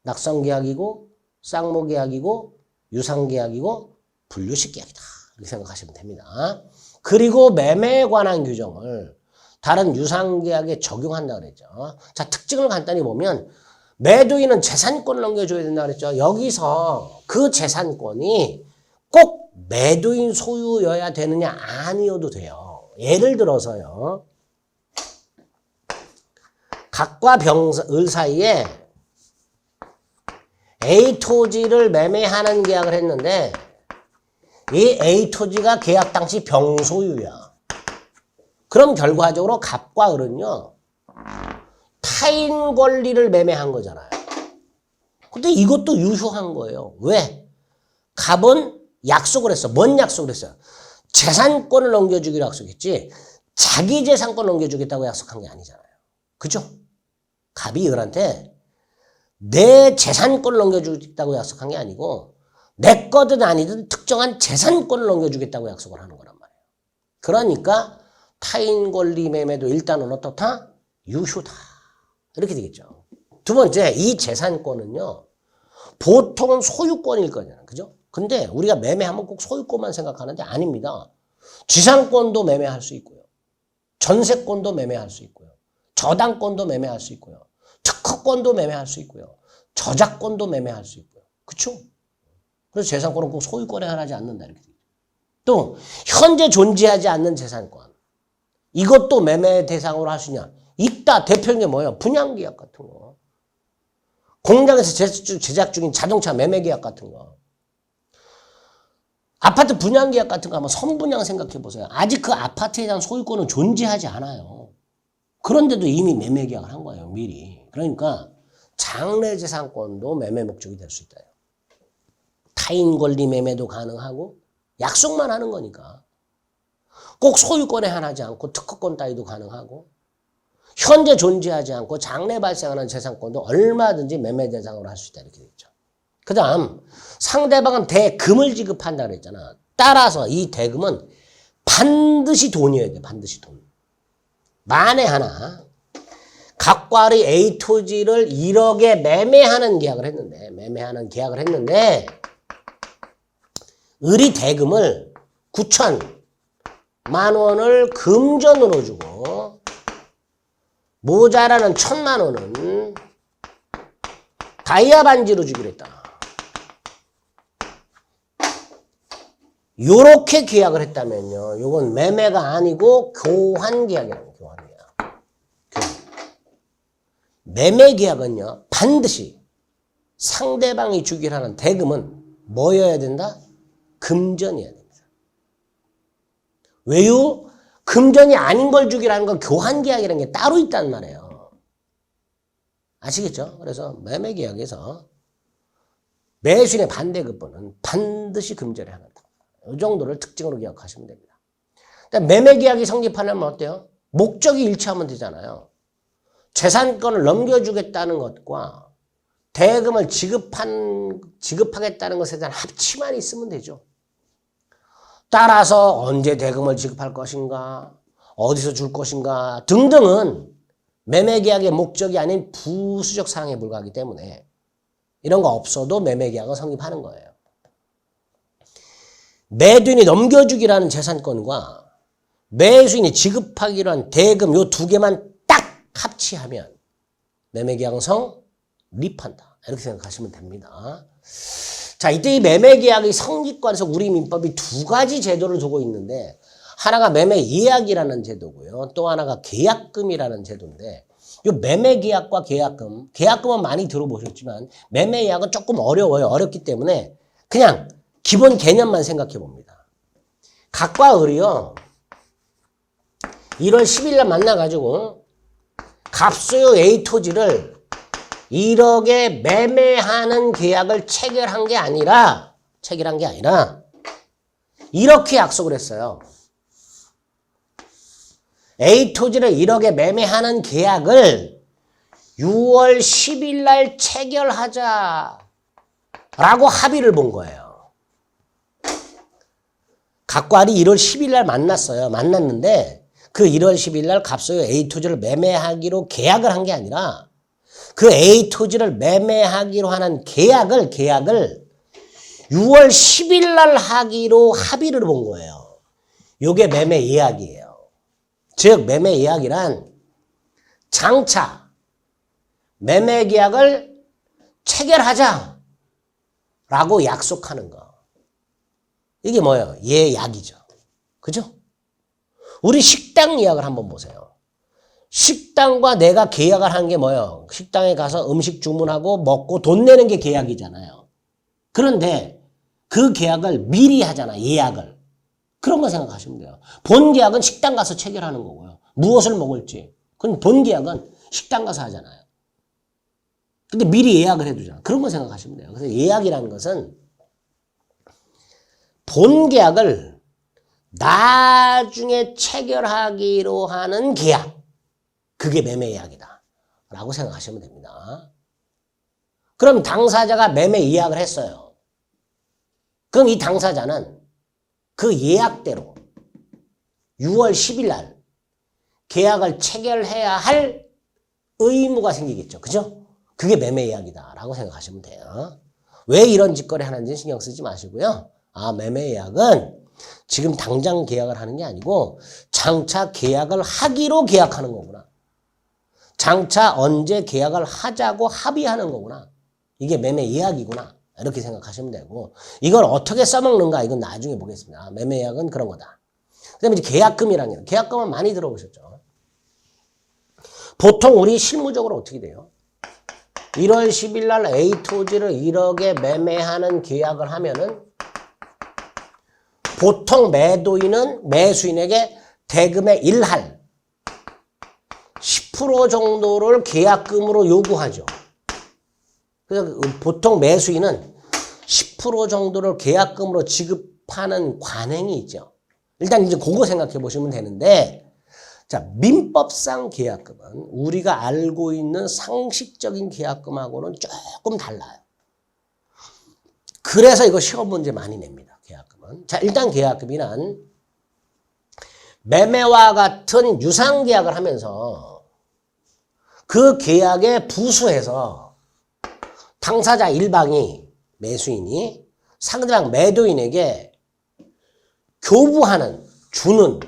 낙성계약이고 쌍무계약이고 유상계약이고 분료식 계약이다. 이렇게 생각하시면 됩니다. 그리고 매매에 관한 규정을 다른 유상계약에 적용한다 그랬죠. 자, 특징을 간단히 보면 매도인은 재산권을 넘겨줘야 된다 그랬죠. 여기서 그 재산권이 꼭 매도인 소유여야 되느냐? 아니어도 돼요. 예를 들어서요. 각과 을 사이에 A 토지를 매매하는 계약을 했는데 이 A 토지가 계약 당시 병소유야. 그럼 결과적으로 갑과 을은요. 타인 권리를 매매한 거잖아요. 근데 이것도 유효한 거예요. 왜? 갑은 약속을 했어. 뭔 약속을 했어요? 재산권을 넘겨주기로 약속했지 자기 재산권을 넘겨주겠다고 약속한 게 아니잖아요. 그죠? 갑이 을한테 내 재산권을 넘겨주겠다고 약속한 게 아니고 내 거든 아니든 특정한 재산권을 넘겨주겠다고 약속을 하는 거란 말이에요. 그러니까 타인 권리 매매도 일단은 어떻다? 유효다. 이렇게 되겠죠. 두 번째, 이 재산권은요. 보통은 소유권일 거잖아요. 그죠? 근데 우리가 매매하면 꼭 소유권만 생각하는데 아닙니다. 지상권도 매매할 수 있고요. 전세권도 매매할 수 있고요. 저당권도 매매할 수 있고요. 특허권도 매매할 수 있고요. 저작권도 매매할 수 있고요. 그렇죠? 그래서 재산권은 꼭 소유권에 한하지 않는다. 이렇게 되죠. 또 현재 존재하지 않는 재산권. 이것도 매매 대상으로 할 수 있냐? 있다. 대표적인 게 뭐예요? 분양계약 같은 거. 공장에서 제작 중인 자동차 매매계약 같은 거. 아파트 분양계약 같은 거 한번 선분양 생각해 보세요. 아직 그 아파트에 대한 소유권은 존재하지 않아요. 그런데도 이미 매매계약을 한 거예요. 미리. 그러니까 장래재산권도 매매 목적이 될 수 있다. 타인 권리 매매도 가능하고 약속만 하는 거니까. 꼭 소유권에 한하지 않고 특허권 따위도 가능하고 현재 존재하지 않고 장래 발생하는 재산권도 얼마든지 매매 대상으로 할 수 있다. 이렇게 되죠. 그 다음 상대방은 대금을 지급한다 그랬잖아. 따라서 이 대금은 반드시 돈이어야 돼. 반드시 돈. 만에 하나 각과의 A 토지를 1억에 매매하는 계약을 했는데 을이 대금을 9천만 원을 금전으로 주고 모자라는 1,000만 원은 다이아 반지로 주기로 했다. 요렇게 계약을 했다면요. 요건 매매가 아니고 교환 계약이라고. 교환 계약. 매매 계약은요. 반드시 상대방이 주기로 하는 대금은 뭐여야 된다? 금전이어야 됩니다. 왜요? 금전이 아닌 걸 주기로 하는 건 교환 계약이라는 게 따로 있단 말이에요. 아시겠죠? 그래서 매매 계약에서 매수인의 반대급부는 반드시 금전에 한다. 이 정도를 특징으로 기억하시면 됩니다. 매매 계약이 성립하려면 어때요? 목적이 일치하면 되잖아요. 재산권을 넘겨주겠다는 것과 대금을 지급하겠다는 것에 대한 합치만 있으면 되죠. 따라서 언제 대금을 지급할 것인가, 어디서 줄 것인가 등등은 매매계약의 목적이 아닌 부수적 사항에 불과하기 때문에 이런 거 없어도 매매계약은 성립하는 거예요. 매도인이 넘겨주기라는 재산권과 매수인이 지급하기로 한 대금 요 두 개만 딱 합치하면 매매계약은 성립한다. 이렇게 생각하시면 됩니다. 자, 이때 이 매매계약의 성립관에서 우리 민법이 두 가지 제도를 두고 있는데 하나가 매매예약이라는 제도고요. 또 하나가 계약금이라는 제도인데 이 매매계약과 계약금은 많이 들어보셨지만 매매예약은 조금 어려워요. 어렵기 때문에 그냥 기본 개념만 생각해 봅니다. 각과 을이요. 1월 10일 날 만나가지고 갑소유 A 토지를 1억에 매매하는 계약을 체결한 게 아니라 이렇게 약속을 했어요. A 토지를 1억에 매매하는 계약을 6월 10일 날 체결하자라고 합의를 본 거예요. 각과 을이 1월 10일 날 만났는데 그 1월 10일 날 갑소유 A 토지를 매매하기로 계약을 한 게 아니라 그 A 토지를 매매하기로 하는 계약을 6월 10일 날 하기로 합의를 본 거예요. 이게 매매 예약이에요. 즉 매매 예약이란 장차 매매 계약을 체결하자라고 약속하는 거. 이게 뭐예요? 예약이죠. 그죠? 우리 식당 예약을 한번 보세요. 식당과 내가 계약을 한 게 뭐예요? 식당에 가서 음식 주문하고 먹고 돈 내는 게 계약이잖아요. 그런데 그 계약을 미리 하잖아, 예약을. 그런 거 생각하시면 돼요. 본 계약은 식당 가서 체결하는 거고요. 무엇을 먹을지. 그건 본 계약은 식당 가서 하잖아요. 근데 미리 예약을 해두잖아. 그런 거 생각하시면 돼요. 그래서 예약이라는 것은 본 계약을 나중에 체결하기로 하는 계약. 그게 매매 예약이다 라고 생각하시면 됩니다. 그럼 당사자가 매매 예약을 했어요. 그럼 이 당사자는 그 예약대로 6월 10일 날 계약을 체결해야 할 의무가 생기겠죠. 그죠? 그게 매매 예약이다 라고 생각하시면 돼요. 왜 이런 짓거리 하는지 신경 쓰지 마시고요. 매매 예약은 지금 당장 계약을 하는 게 아니고 장차 계약을 하기로 계약하는 거구나. 장차 언제 계약을 하자고 합의하는 거구나. 이게 매매 예약이구나. 이렇게 생각하시면 되고 이걸 어떻게 써먹는가 이건 나중에 보겠습니다. 매매 예약은 그런 거다. 그 다음에 이제 계약금이라는 게 계약금은 많이 들어보셨죠. 보통 우리 실무적으로 어떻게 돼요? 1월 10일 날 A 토지를 1억에 매매하는 계약을 하면은 보통 매도인은 매수인에게 대금의 1할 10% 정도를 계약금으로 요구하죠. 그래서 보통 매수인은 10% 정도를 계약금으로 지급하는 관행이 있죠. 일단 이제 그거 생각해 보시면 되는데, 자, 민법상 계약금은 우리가 알고 있는 상식적인 계약금하고는 조금 달라요. 그래서 이거 시험 문제 많이 냅니다. 계약금은. 자, 일단 계약금이란 매매와 같은 유상 계약을 하면서 그 계약에 부수해서 당사자 일방이 매수인이 상대방 매도인에게 교부하는 주는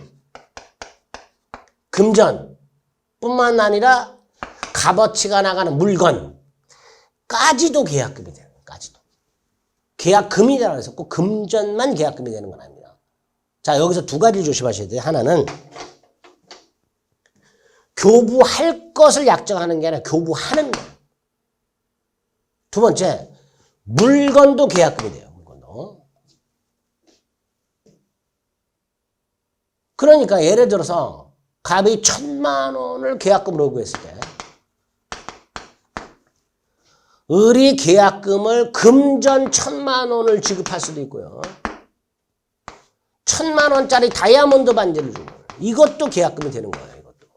금전뿐만 아니라 값어치가 나가는 물건까지도 계약금이 돼요. 까지도. 계약금이라고 해서 꼭 금전만 계약금이 되는 건 아닙니다. 자, 여기서 두 가지를 조심하셔야 돼요. 하나는 교부할 것을 약정하는 게 아니라 교부하는 거예요. 두 번째, 물건도 계약금이 돼요. 물건도. 그러니까 예를 들어서 갑이 1,000만 원을 계약금으로 요구했을 때 을이 계약금을 금전 1,000만 원을 지급할 수도 있고요. 1,000만 원짜리 다이아몬드 반지를 주고 이것도 계약금이 되는 거예요. 이것도.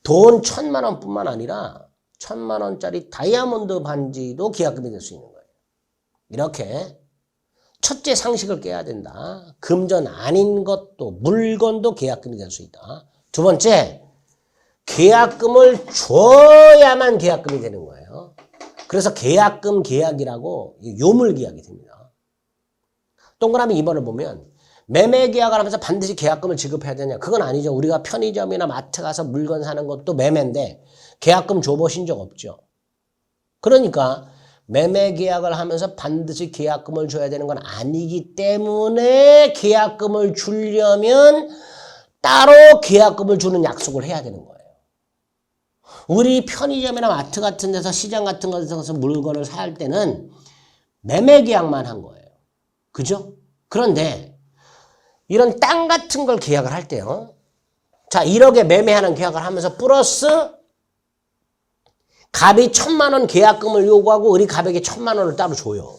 돈 1,000만 원뿐만 아니라 1,000만 원짜리 다이아몬드 반지도 계약금이 될 수 있는 거예요. 이렇게 첫째 상식을 깨야 된다. 금전 아닌 것도 물건도 계약금이 될 수 있다. 두 번째, 계약금을 줘야만 계약금이 되는 거예요. 그래서 계약금 계약이라고 요물 계약이 됩니다. 동그라미 2번을 보면 매매 계약을 하면서 반드시 계약금을 지급해야 되냐? 그건 아니죠. 우리가 편의점이나 마트 가서 물건 사는 것도 매매인데 계약금 줘보신 적 없죠. 그러니까 매매 계약을 하면서 반드시 계약금을 줘야 되는 건 아니기 때문에 계약금을 주려면 따로 계약금을 주는 약속을 해야 되는 거예요. 우리 편의점이나 마트 같은 데서 시장 같은 곳에서 물건을 살 때는 매매 계약만 한 거예요. 그죠? 그런데 이런 땅 같은 걸 계약을 할 때요. 자, 1억에 매매하는 계약을 하면서 플러스 갑이 1,000만 원 계약금을 요구하고 을이 갑에게 1,000만 원을 따로 줘요.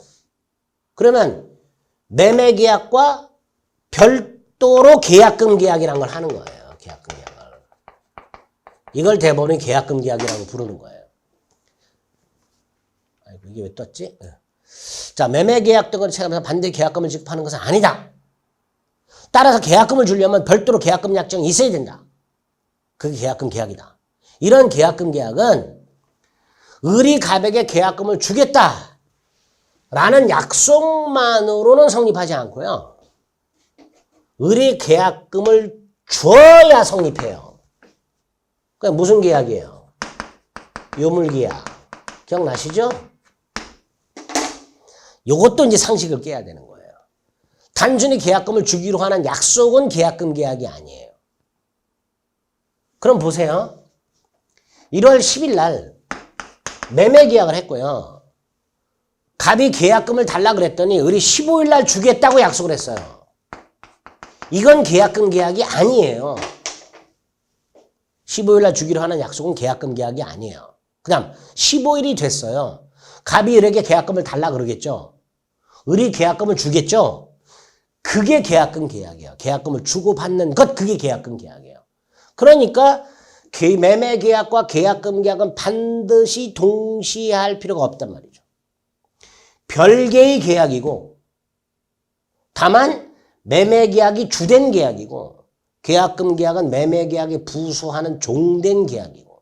그러면 매매 계약과 별도로 계약금 계약이라는 걸 하는 거예요. 계약금 계약을. 이걸 대법원이 계약금 계약이라고 부르는 거예요. 아이고, 이게 왜 떴지? 자, 매매 계약 등을 체결하면서 반드시 계약금을 지급하는 것은 아니다. 따라서 계약금을 주려면 별도로 계약금 약정이 있어야 된다. 그게 계약금 계약이다. 이런 계약금 계약은 을이 갑에게 계약금을 주겠다 라는 약속만으로는 성립하지 않고요. 을이 계약금을 줘야 성립해요. 그러니까 무슨 계약이에요? 요물계약. 기억나시죠? 요것도 이제 상식을 깨야 되는 거예요. 단순히 계약금을 주기로 하는 약속은 계약금 계약이 아니에요. 그럼 보세요. 1월 10일 날 매매 계약을 했고요. 갑이 계약금을 달라 그랬더니 을이 15일 날 주겠다고 약속을 했어요. 이건 계약금 계약이 아니에요. 15일 날 주기로 하는 약속은 계약금 계약이 아니에요. 그 다음 15일이 됐어요. 갑이 을에게 계약금을 달라 그러겠죠. 을이 계약금을 주겠죠. 그게 계약금 계약이에요. 계약금을 주고받는 것, 그게 계약금 계약이에요. 그러니까 매매 계약과 계약금 계약은 반드시 동시에 할 필요가 없단 말이죠. 별개의 계약이고 다만 매매 계약이 주된 계약이고 계약금 계약은 매매 계약에 부수하는 종된 계약이고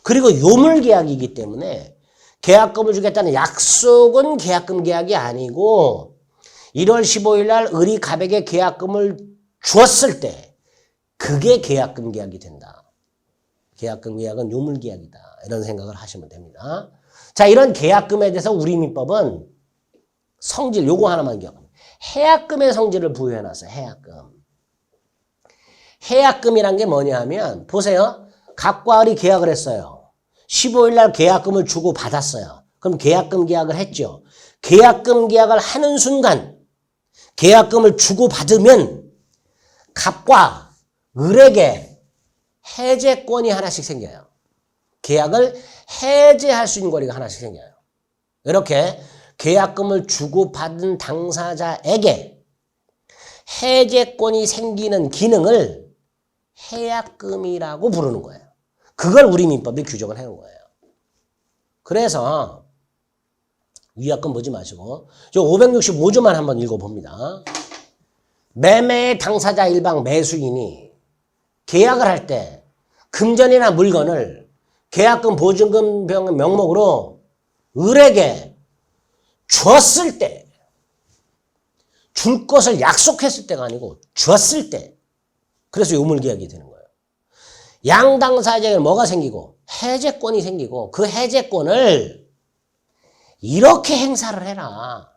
그리고 요물 계약이기 때문에 계약금을 주겠다는 약속은 계약금 계약이 아니고 1월 15일 날 을이 갑에게 계약금을 주었을 때 그게 계약금 계약이 된다. 계약금 계약은 요물 계약이다. 이런 생각을 하시면 됩니다. 자, 이런 계약금에 대해서 우리 민법은 성질 요거 하나만 기억합니다. 해약금의 성질을 부여해놨어요. 해약금. 해약금이란 게 뭐냐 하면 보세요. 갑과 을이 계약을 했어요. 15일 날 계약금을 주고 받았어요. 그럼 계약금 계약을 했죠. 계약금 계약을 하는 순간 계약금을 주고 받으면 갑과 을에게 해제권이 하나씩 생겨요. 계약을 해제할 수 있는 권리가 하나씩 생겨요. 이렇게 계약금을 주고받은 당사자에게 해제권이 생기는 기능을 해약금이라고 부르는 거예요. 그걸 우리 민법이 규정을 해놓은 거예요. 그래서 위약금 보지 마시고. 저 565조만 한번 읽어봅니다. 매매의 당사자 일방 매수인이 계약을 할 때 금전이나 물건을 계약금 보증금 명목으로 을에게 줬을 때, 줄 것을 약속했을 때가 아니고 줬을 때, 그래서 요물계약이 되는 거예요. 양당사자에게 뭐가 생기고 해제권이 생기고 그 해제권을 이렇게 행사를 해라.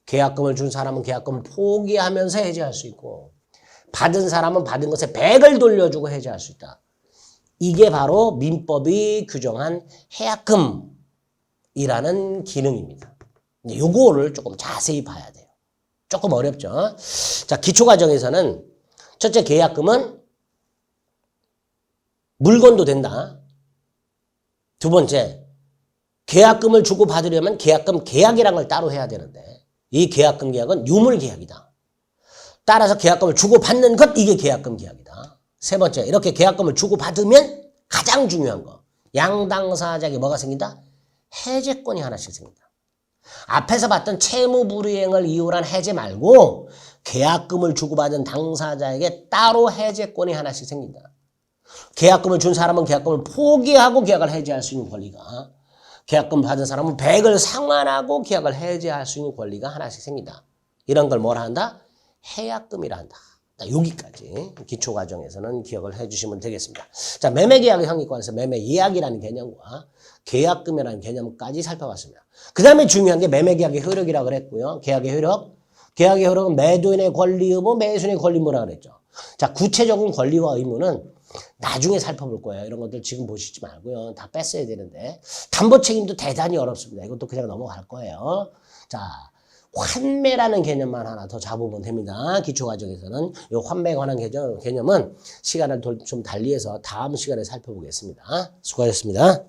계약금을 준 사람은 계약금을 포기하면서 해제할 수 있고 받은 사람은 받은 것에 100을 돌려주고 해제할 수 있다. 이게 바로 민법이 규정한 해약금이라는 기능입니다. 요거를 조금 자세히 봐야 돼요. 조금 어렵죠. 자, 기초과정에서는 첫째 계약금은 물건도 된다. 두 번째, 계약금을 주고 받으려면 계약금 계약이라는 걸 따로 해야 되는데 이 계약금 계약은 유물계약이다. 따라서 계약금을 주고 받는 것, 이게 계약금 계약이다. 세 번째, 이렇게 계약금을 주고 받으면 가장 중요한 거, 양당사자에게 뭐가 생긴다? 해제권이 하나씩 생긴다. 앞에서 봤던 채무불이행을 이유로 한 해제 말고 계약금을 주고받은 당사자에게 따로 해제권이 하나씩 생긴다. 계약금을 준 사람은 계약금을 포기하고 계약을 해제할 수 있는 권리가, 계약금 받은 사람은 100을 상환하고 계약을 해제할 수 있는 권리가 하나씩 생긴다. 이런 걸 뭐라 한다? 해약금이라 한다. 여기까지 기초과정에서는 기억을 해주시면 되겠습니다. 자, 매매계약의 형익관에서 매매예약이라는 개념과 계약금이라는 개념까지 살펴봤습니다. 그 다음에 중요한 게 매매계약의 효력이라고 그랬고요. 계약의 효력. 계약의 효력은 매도인의 권리 의무, 매수인의 권리 의무라고 그랬죠. 자, 구체적인 권리와 의무는 나중에 살펴볼 거예요. 이런 것들 지금 보시지 말고요. 다 뺐어야 되는데. 담보 책임도 대단히 어렵습니다. 이것도 그냥 넘어갈 거예요. 자, 환매라는 개념만 하나 더 잡으면 됩니다. 기초과정에서는 이 환매에 관한 개념은 시간을 좀 달리해서 다음 시간에 살펴보겠습니다. 수고하셨습니다.